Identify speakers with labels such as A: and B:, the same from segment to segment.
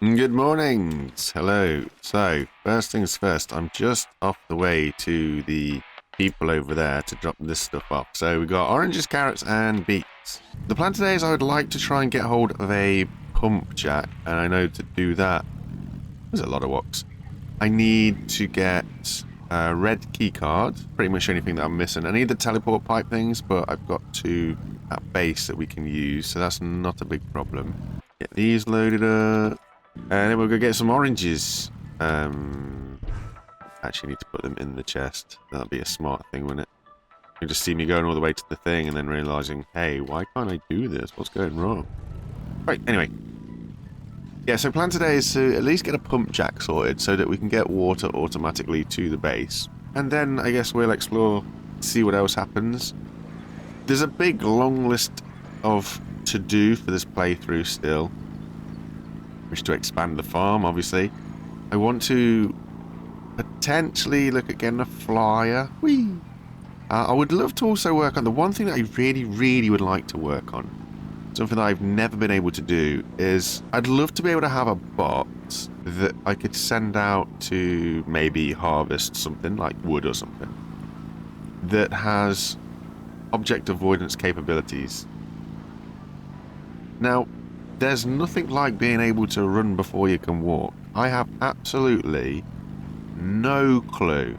A: Good morning. Hello. So, first things first, I'm just off the way to the people over there to drop this stuff off. So, we got oranges, carrots, and beets. The plan today is I would like to try and get hold of a Pumpjack, and I know to do that, there's a lot of walks. I need to get a red key card, pretty much anything that I'm missing. I need the teleport pipe things, but I've got two at base that we can use, so that's not a big problem. Get these loaded up. And then we'll go get some oranges. Actually need to put them in the chest. That'd be a smart thing, wouldn't it? You just see me going all the way to the thing and then realizing, hey, why can't I do this? What's going wrong? Right, anyway. Yeah, so plan today is to at least get a Pumpjack sorted so that we can get water automatically to the base. And then I guess we'll explore, see what else happens. There's a big long list of to do for this playthrough still. Wish to expand the farm, obviously. I want to potentially look at getting a flyer. Whee! I would love to also work on the one thing that I really, really would like to work on. Something that I've never been able to do is I'd love to be able to have a bot that I could send out to maybe harvest something like wood or something that has object avoidance capabilities. Now, there's nothing like being able to run before you can walk. I have absolutely no clue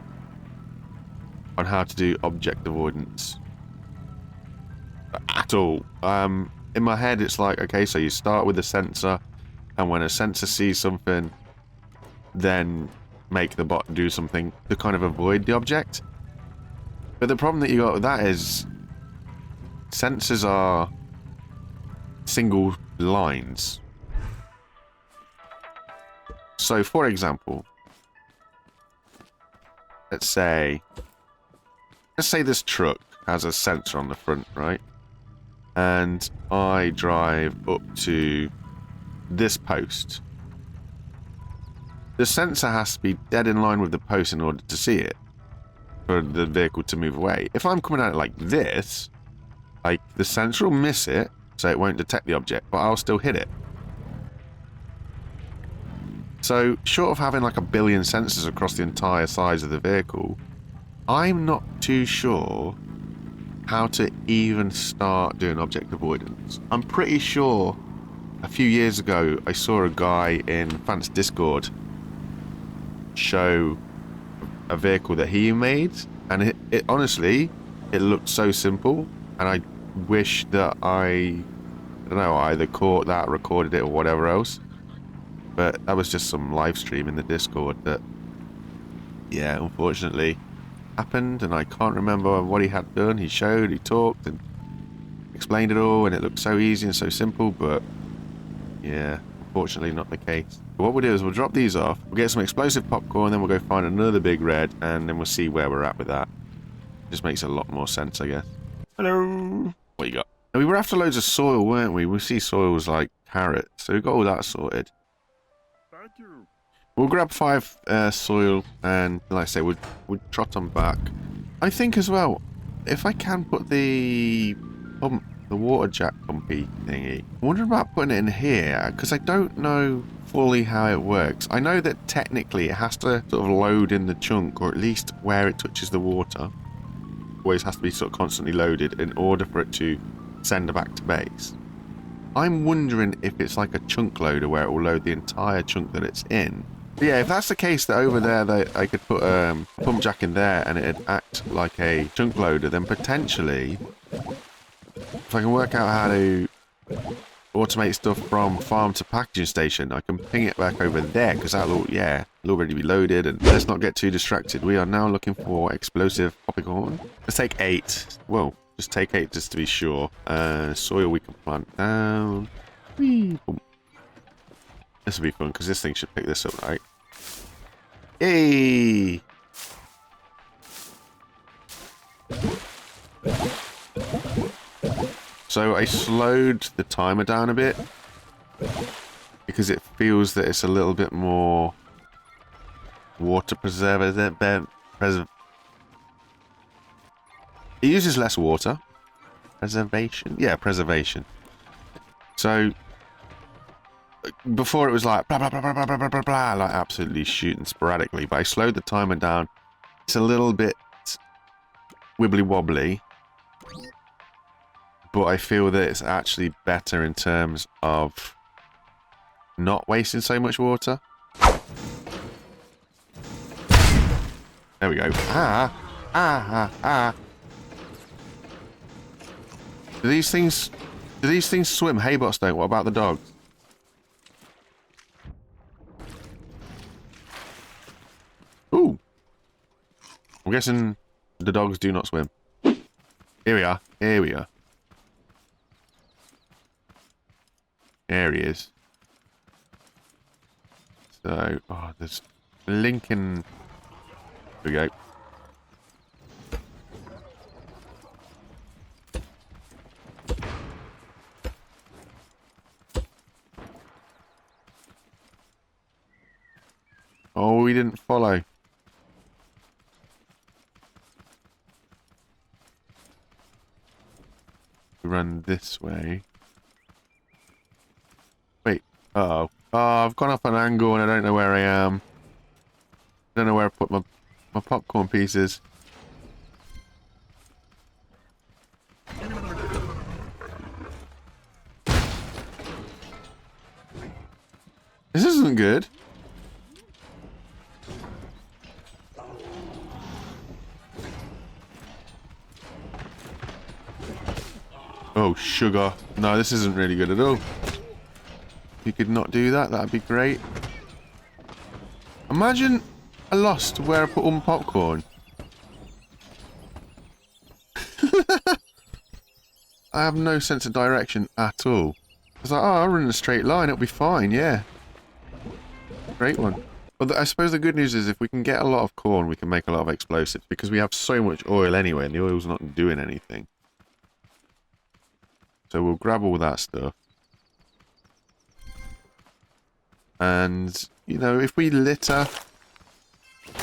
A: on how to do object avoidance at all. In my head, it's like, okay, so you start with a sensor, and when a sensor sees something, then make the bot do something to kind of avoid the object. But the problem that you got with that is sensors are single lines. So, for example, let's say this truck has a sensor on the front, right? And I drive up to this post. The sensor has to be dead in line with the post in order to see it, for the vehicle to move away. If I'm coming at it like this, like the sensor will miss it, so it won't detect the object, but I'll still hit it. So, short of having like a billion sensors across the entire size of the vehicle, I'm not too sure how to even start doing object avoidance. I'm pretty sure a few years ago I saw a guy in Fant's Discord show a vehicle that he made, and it honestly, it looked so simple, and I wish that I don't know, either caught that, recorded it, or whatever else. But that was just some live stream in the Discord that, yeah, unfortunately happened, and I can't remember what he had done. He showed, he talked, and explained it all, and it looked so easy and so simple, but yeah, unfortunately not the case. But what we'll do is we'll drop these off, we'll get some explosive popcorn, then we'll go find another big red, and then we'll see where we're at with that. Just makes a lot more sense, I guess. Hello! What you got? We were after loads of soil, weren't we? We see soils like carrots, so we got all that sorted.
B: Thank you.
A: We'll grab 5 soil, and like I say, we'll trot on back. I think as well, if I can put the pump, the water jack pumpy thingy, I'm wondering about putting it in here, because I don't know fully how it works. I know that technically it has to sort of load in the chunk, or at least where it touches the water. Always has to be sort of constantly loaded in order for it to send it back to base. I'm wondering if it's like a chunk loader where it will load the entire chunk that it's in. But yeah, if that's the case, that over there that I could put a Pumpjack in there and it'd act like a chunk loader, then potentially, if I can work out how to automate stuff from farm to packaging station, I can ping it back over there, because that'll, yeah, it'll already be loaded. And let's not get too distracted. We are now looking for explosive popcorn. Let's take 8. Whoa. Just take 8 just to be sure. Soil we can plant down. Whee! Boom. This will be fun because this thing should pick this up, right? Yay! So I slowed the timer down a bit because it feels that it's a little bit more water preservative. It uses less water. Preservation? Yeah, preservation. So, before it was like blah, blah, blah, blah, blah, blah, blah, blah, blah, like absolutely shooting sporadically. But I slowed the timer down. It's a little bit wibbly wobbly. But I feel that it's actually better in terms of not wasting so much water. There we go. Ah. Do these things swim? Haybots don't. What about the dogs? Ooh. I'm guessing the dogs do not swim. Here we are. Here we are. There he is. So, oh, there's Lincoln. Here we go. Oh, we didn't follow. We run this way. Wait. Uh-oh. Oh, I've gone up an angle and I don't know where I am. I don't know where I put my popcorn pieces. This isn't good. Oh, sugar. No, this isn't really good at all. If you could not do that, that'd be great. Imagine I lost where I put all my popcorn. I have no sense of direction at all. I was like, oh, I'll run in a straight line, it'll be fine, yeah. Great one. But I suppose the good news is if we can get a lot of corn, we can make a lot of explosives, because we have so much oil anyway, and the oil's not doing anything. So we'll grab all that stuff. And, you know, if we litter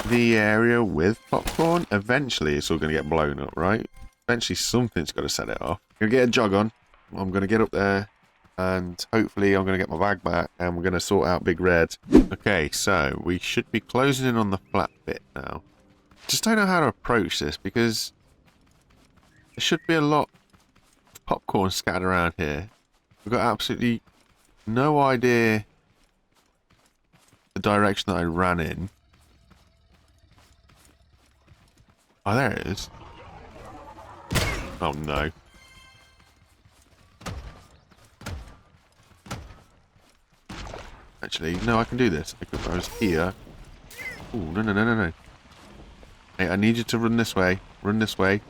A: the area with popcorn, eventually it's all going to get blown up, right? Eventually something's got to set it off. I'm going to get a jog on. I'm going to get up there. And hopefully I'm going to get my bag back. And we're going to sort out Big Red. Okay, so we should be closing in on the flat bit now. Just don't know how to approach this because there should be a lot of popcorn scattered around here. We've got absolutely no idea the direction that I ran in. Oh, there it is. Oh, no. Actually, no, I can do this. If I was here... Ooh, no. Hey, I need you to run this way. Run this way.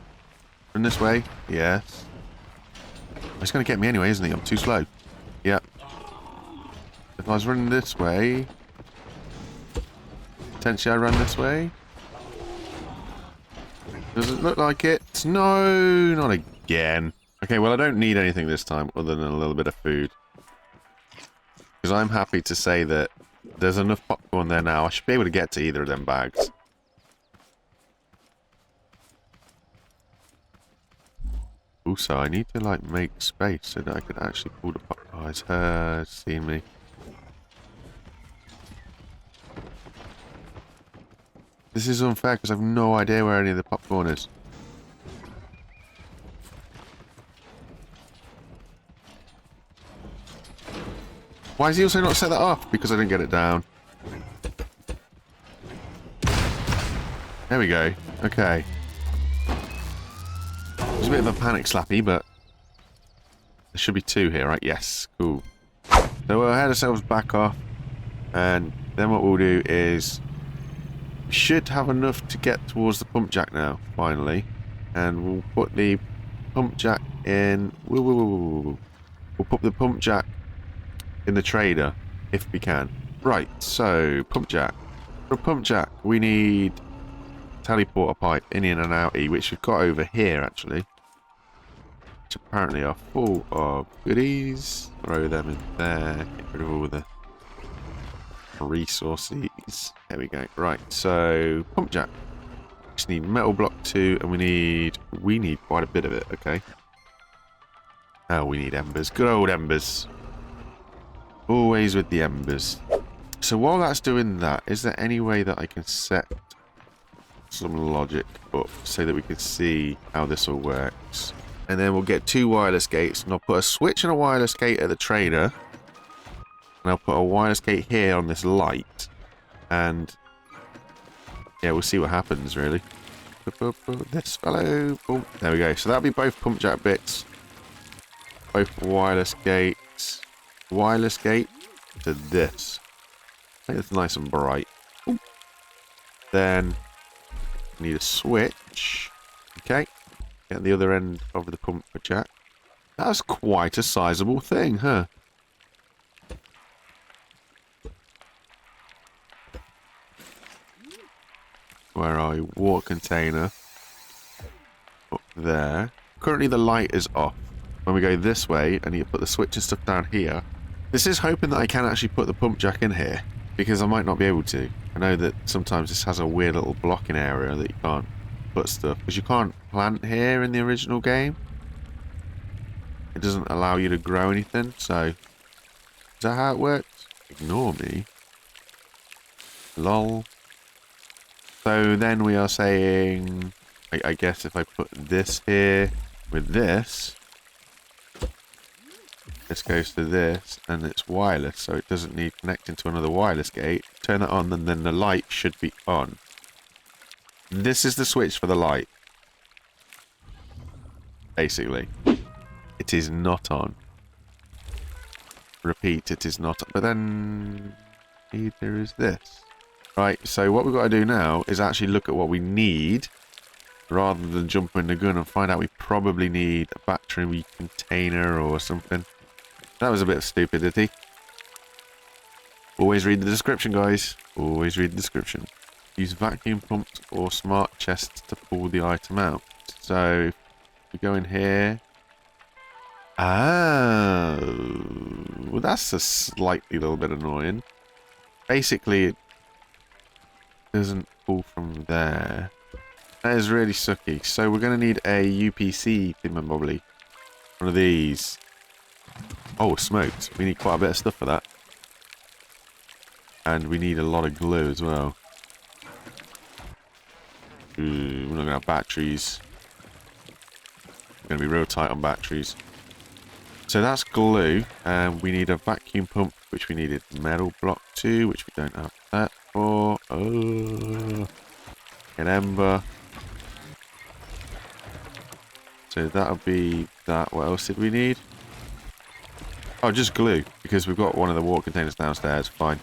A: Run this way. Yes. He's going to get me anyway, isn't he? I'm too slow. Yep. If I was running this way... Potentially I run this way. Does it look like it? No, not again. Okay, well I don't need anything this time other than a little bit of food. Because I'm happy to say that there's enough popcorn there now. I should be able to get to either of them bags. Also, I need to like make space so that I can actually pull the popcorn. Oh, it's her seeing me. This is unfair because I have no idea where any of the popcorn is. Why has he also not set that off? Because I didn't get it down. There we go. Okay. It was a bit of a panic slappy, but there should be two here, right? Yes. Cool. So we'll head ourselves back off, and then what we'll do is we should have enough to get towards the Pumpjack now, finally. And we'll put the Pumpjack in... We'll put the Pumpjack in the trader, if we can. Right, so, Pumpjack. For a Pumpjack, we need teleporter pipe in and outie, which we've got over here, actually. Which apparently are full of goodies. Throw them in there, get rid of all the resources. There we go. Right, so Pumpjack. Just need metal block 2, and we need quite a bit of it. Okay. Oh, we need embers. Good old embers. Always with the embers. So while that's doing that, is there any way that I can set some logic up so that we can see how this all works? And then we'll get 2 wireless gates, and I'll put a switch and a wireless gate at the trader. And I'll put a wireless gate here on this light. And yeah, we'll see what happens, really. This fellow. Boom. There we go. So that'll be both Pumpjack bits. Both wireless gates. Wireless gate to this. I think it's nice and bright. Ooh. Then need a switch. Okay. Get the other end of the Pumpjack. That's quite a sizable thing, huh? Where are you? Water container. Up there. Currently the light is off. When we go this way, I need to put the switch and stuff down here. This is hoping that I can actually put the Pumpjack in here, because I might not be able to. I know that sometimes this has a weird little blocking area that you can't put stuff, because you can't plant here in the original game. It doesn't allow you to grow anything, so... Is that how it works? Ignore me. Lol. So then we are saying... I guess if I put this here with this... This goes to this, and it's wireless, so it doesn't need connecting to another wireless gate. Turn it on, and then the light should be on. This is the switch for the light. Basically. It is not on. Repeat, it is not on. But then... Neither is this. Right, so what we've got to do now is actually look at what we need, rather than jump in the gun and find out we probably need a battery container or something. That was a bit of stupidity. Always read the description, guys. Always read the description. Use vacuum pumps or smart chests to pull the item out. So, we go in here. Oh, well, that's a slightly little bit annoying. Basically, it doesn't pull from there. That is really sucky. So we're going to need a UPC thingamabobbly. One of these. Oh, smoked. We need quite a bit of stuff for that. And we need a lot of glue as well. Ooh, we're not going to have batteries. We're going to be real tight on batteries. So that's glue. And we need a vacuum pump, which we needed metal block 2, which we don't have that for. Oh, an ember. So that'll be that. What else did we need? Oh, just glue, because we've got one of the water containers downstairs. Fine.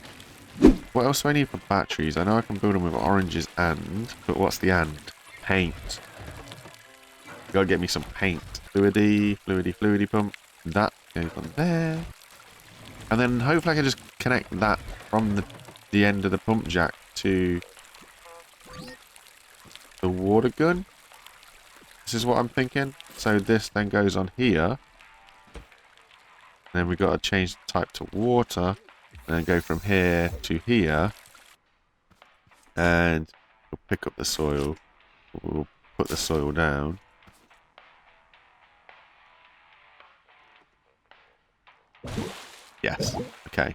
A: What else do I need for batteries? I know I can build them with oranges and... But what's the and? Paint. Gotta get me some paint. Fluidy pump. That goes on there. And then hopefully I can just connect that from the end of the Pumpjack to the water gun. This is what I'm thinking. So this then goes on here. Then we've got to change the type to water. And then go from here to here. And we'll pick up the soil. We'll put the soil down. Yes. Okay.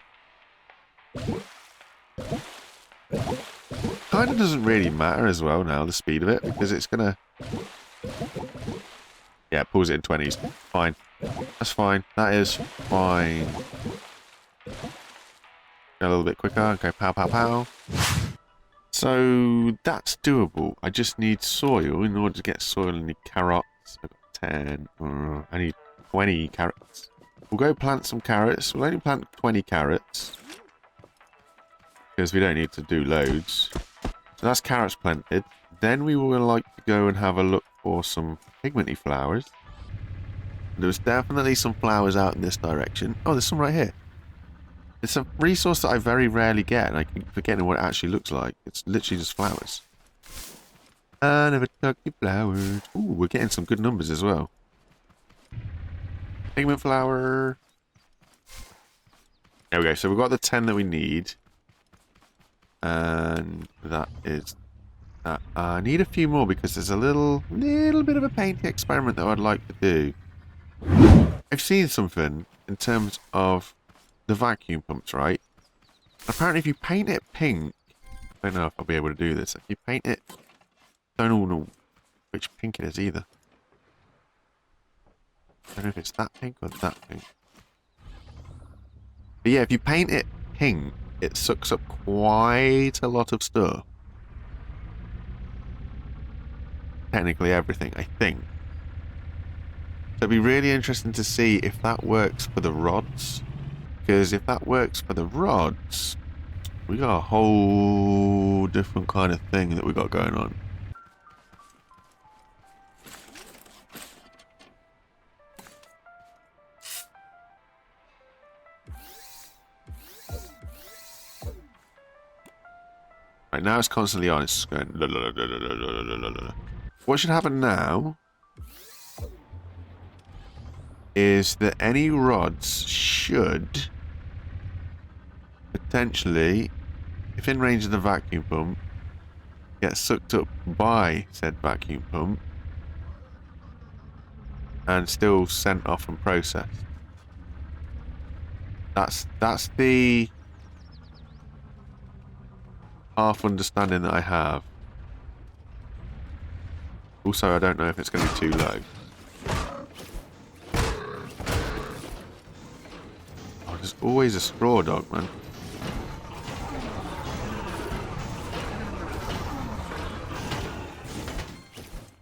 A: Kind of doesn't really matter as well now, the speed of it, because it's going to... Yeah, it pulls it in 20s. Fine. That's fine. That is fine. Go a little bit quicker. Okay, pow, pow, pow. So, that's doable. I just need soil. In order to get soil, I need carrots. I've got 10. I need 20 carrots. We'll go plant some carrots. We'll only plant 20 carrots. Because we don't need to do loads. So that's carrots planted. Then we will like to go and have a look for some pigmenty flowers. There's definitely some flowers out in this direction. Oh, there's some right here. It's a resource that I very rarely get, and I keep forgetting what it actually looks like. It's literally just flowers. I never took your flowers. Ooh, we're getting some good numbers as well. Pigment flower. There we go. So we've got the 10 that we need. And that is that. I need a few more because there's a little bit of a painting experiment that I'd like to do. I've seen something in terms of the vacuum pumps, right? Apparently if you paint it pink, I don't know if I'll be able to do this. If you paint it, don't all know which pink it is either. I don't know if it's that pink or that pink. But yeah, if you paint it pink, it sucks up quite a lot of stuff. Technically everything, I think. So it'd be really interesting to see if that works for the rods. Because if that works for the rods, we got a whole different kind of thing that we got going on. Right, now it's constantly on. It's going... What should happen now is that any rods should potentially, if in range of the vacuum pump, get sucked up by said vacuum pump and still sent off and processed. That's the half understanding that I have. Also, I don't know if it's going to be too low. Oh, there's always a straw dog, man.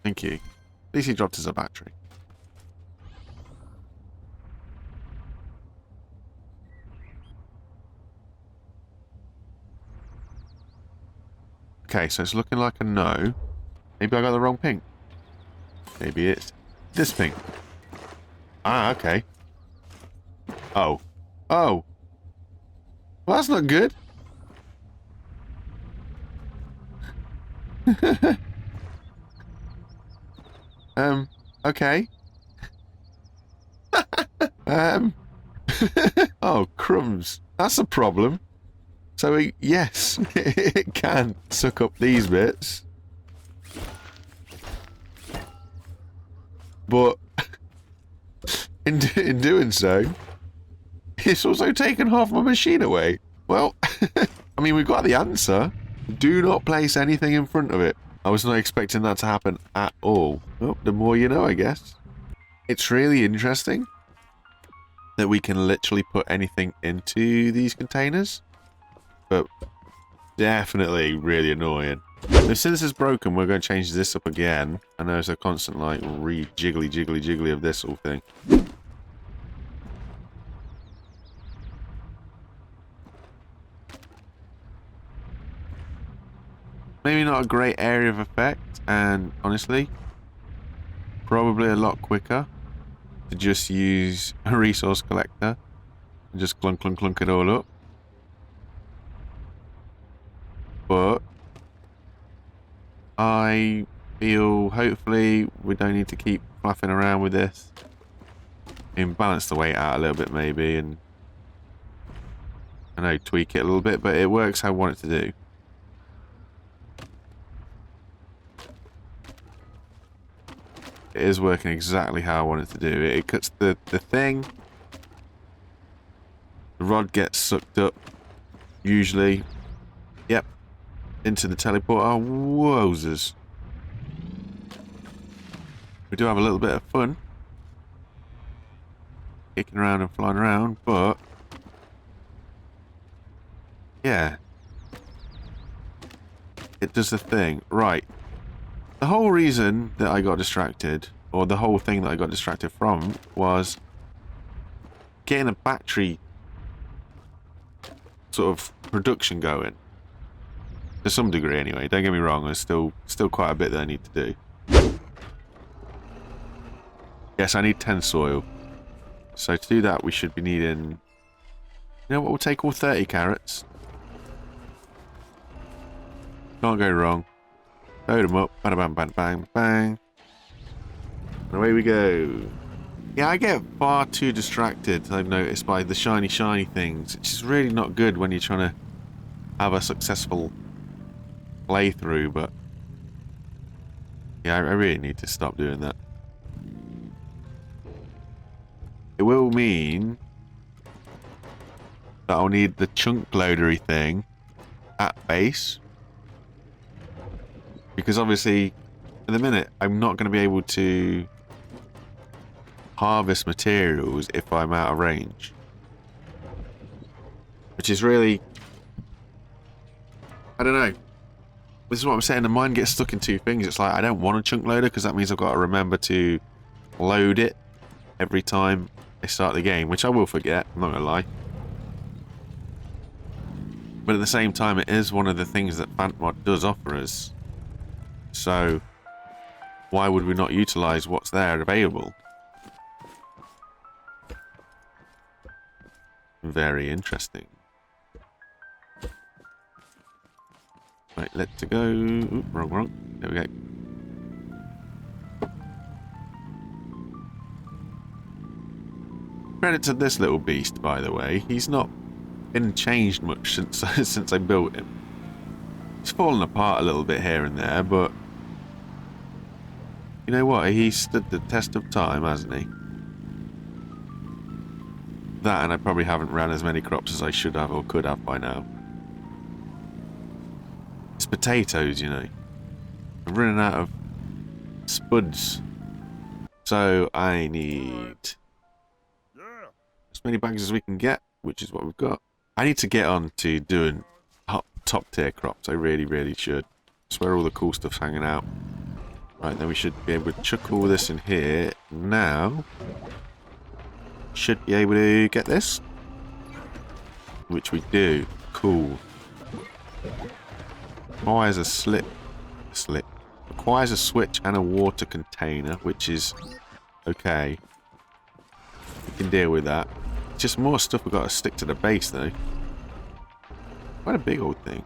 A: Thank you. At least he dropped us a battery. Okay, so it's looking like a no. Maybe I got the wrong pink. Maybe it's this pink. Ah, okay. Oh. Oh. Well, that's not good. Okay. Oh, crumbs. That's a problem. So, yes, it can suck up these bits. But in doing so, it's also taken half my machine away. Well, I mean, we've got the answer. Do not place anything in front of it. I was not expecting that to happen at all. Well, the more you know, I guess. It's really interesting that we can literally put anything into these containers. But definitely really annoying. Now, since it's broken, we're going to change this up again. I know it's a constant, like, jiggly of this whole thing. Maybe not a great area of effect, and honestly, probably a lot quicker to just use a resource collector and just clunk it all up. But I feel hopefully we don't need to keep fluffing around with this. And balance the weight out a little bit maybe, and I know tweak it a little bit, but it works how I want it to do. It is working exactly how I want it to do. It cuts the thing. The rod gets sucked up, usually. Yep. Into the teleporter. Wowzers. We do have a little bit of fun. Kicking around and flying around, but... yeah. It does the thing. Right. The whole reason that I got distracted, or the whole thing that I got distracted from, was getting a battery sort of production going. To some degree anyway, don't get me wrong, there's still quite a bit that I need to do. Yes, I need 10 soil. So to do that we should be needing... you know what, we'll take all 30 carrots. Can't go wrong. Load them up, bang, bang, bang, bang, bang. And away we go. Yeah, I get far too distracted, I've noticed, by the shiny things. It's just really not good when you're trying to have a successful playthrough, but... yeah, I really need to stop doing that. It will mean that I'll need the chunk loadery thing at base. Because obviously, in a minute, I'm not going to be able to harvest materials if I'm out of range. Which is really... I don't know. This is what I'm saying. The mind gets stuck in two things. It's like, I don't want a chunk loader because that means I've got to remember to load it every time I start the game, which I will forget, I'm not going to lie. But at the same time, it is one of the things that Fant mod does offer us. So, why would we not utilise what's there available? Very interesting. Right, let's go. Oop, wrong. There we go. Credit to this little beast, by the way. He's not been changed much since since I built him. He's fallen apart a little bit here and there, but you know what? He stood the test of time, hasn't he? That, and I probably haven't ran as many crops as I should have or could have by now. It's potatoes, you know. I'm running out of spuds. So I need as many bags as we can get, which is what we've got. I need to get on to doing top tier crops. I really should. That's where all the cool stuff's hanging out. Right, then we should be able to chuck all this in here. Now, should be able to get this. Which we do. Cool. Requires a slip. Requires a switch and a water container, which is okay. We can deal with that. It's just more stuff we've got to stick to the base, though. Quite a big old thing.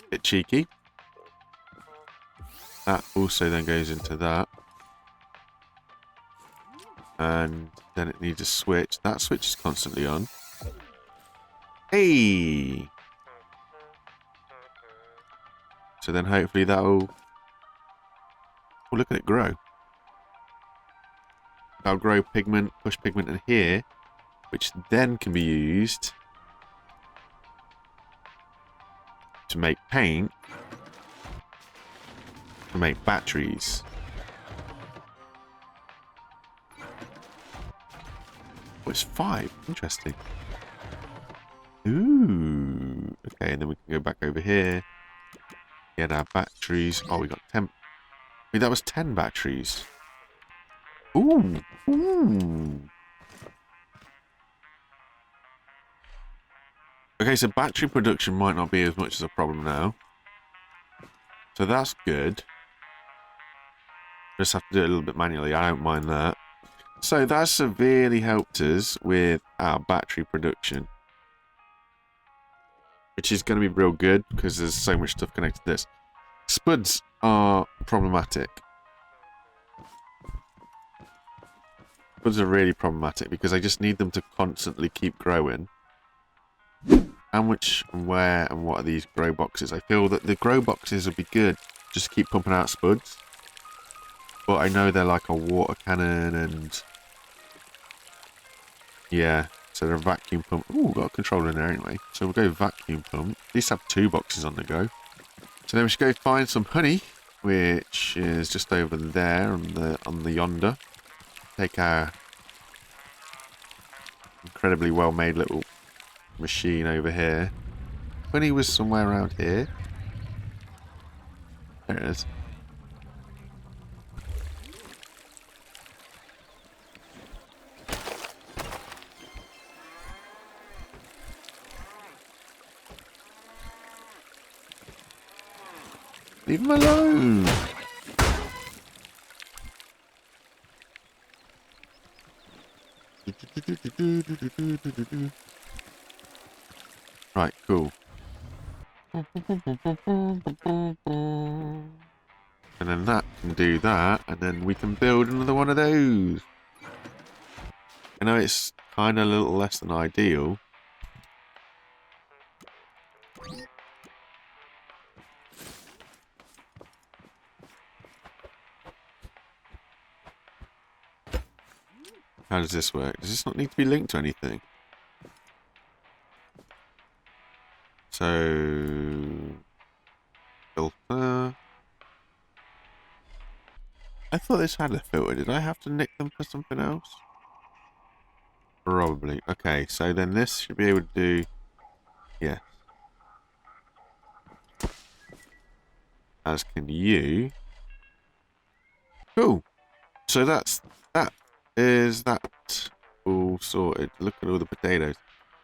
A: Bit cheeky. That also then goes into that. And then it needs a switch. That switch is constantly on. Hey! So then hopefully that'll... Oh, look at it grow. That'll grow pigment, push pigment in here, which then can be used to make paint, to make batteries. Oh, it's 5. Interesting. Ooh. Okay, and then we can go back over here. Get our batteries. Oh, we got 10. Wait, that was 10 batteries. Ooh. Ooh. Okay, so battery production might not be as much as a problem now. So that's good. Just have to do it a little bit manually. I don't mind that. So that severely helped us with our battery production. Which is going to be real good because there's so much stuff connected to this. Spuds are problematic. Spuds are really problematic because I just need them to constantly keep growing. How much and where and what are these grow boxes? I feel that the grow boxes would be good just to keep pumping out spuds. But I know they're like a water cannon and... yeah, so they're a vacuum pump. Ooh, got a controller in there anyway. So we'll go vacuum pump. At least have 2 boxes on the go. So then we should go find some honey, which is just over there on the yonder. Take our incredibly well made little machine over here. Honey was somewhere around here. There it is. Leave him alone! Right, cool. And then that can do that, and then we can build another one of those. I know it's kind of a little less than ideal. How does this work? Does this not need to be linked to anything? So... filter... I thought this had a filter. Did I have to nick them for something else? Probably. Okay, so then this should be able to do... Yeah. As can you. Cool. So that is that all sorted. Look at all the potatoes.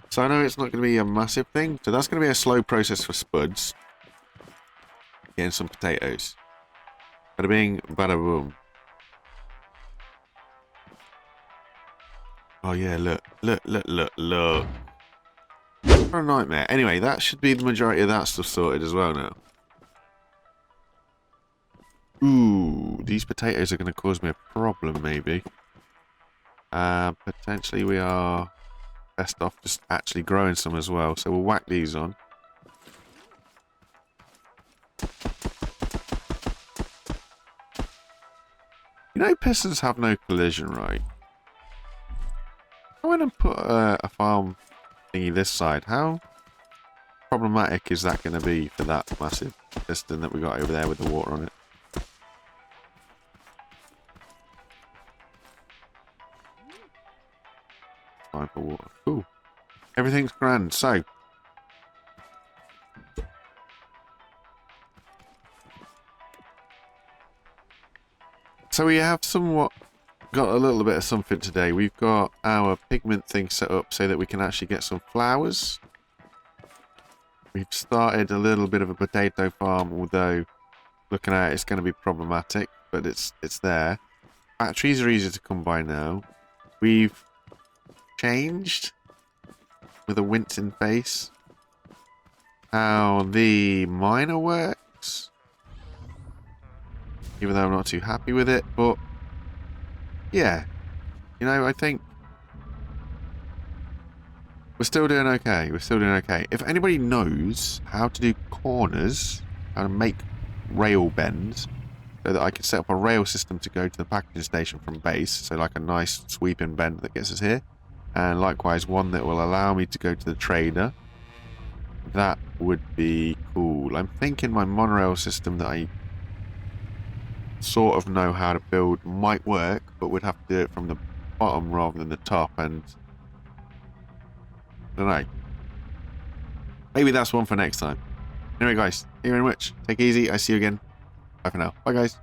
A: So I know it's not going to be a massive thing. So that's going to be a slow process for spuds. Getting some potatoes. Bada bing, bada boom. Oh yeah, look. What a nightmare. Anyway, that should be the majority of that stuff sorted as well now. Ooh, these potatoes are going to cause me a problem, maybe. Potentially we are best off just actually growing some as well. So we'll whack these on. You know pistons have no collision, right? I went and put a farm thingy this side. How problematic is that going to be for that massive piston that we got over there with the water on it? Fine for water. Cool. Everything's grand. So we have somewhat got a little bit of something today. We've got our pigment thing set up so that we can actually get some flowers. We've started a little bit of a potato farm, although looking at it, it's going to be problematic, but it's there. Batteries are easier to come by now. We've changed with a wincing face how the miner works. Even though I'm not too happy with it, but yeah, you know, I think we're still doing okay. We're still doing okay. If anybody knows how to do corners, how to make rail bends, so that I can set up a rail system to go to the packaging station from base, so like a nice sweeping bend that gets us here, and likewise one that will allow me to go to the trader, that would be cool. I'm thinking my monorail system that I sort of know how to build might work, but we'd have to do it from the bottom rather than the top, and I don't know. Maybe that's one for next time. Anyway, guys, thank you very much. Take it easy. I see you again. Bye for now. Bye, guys.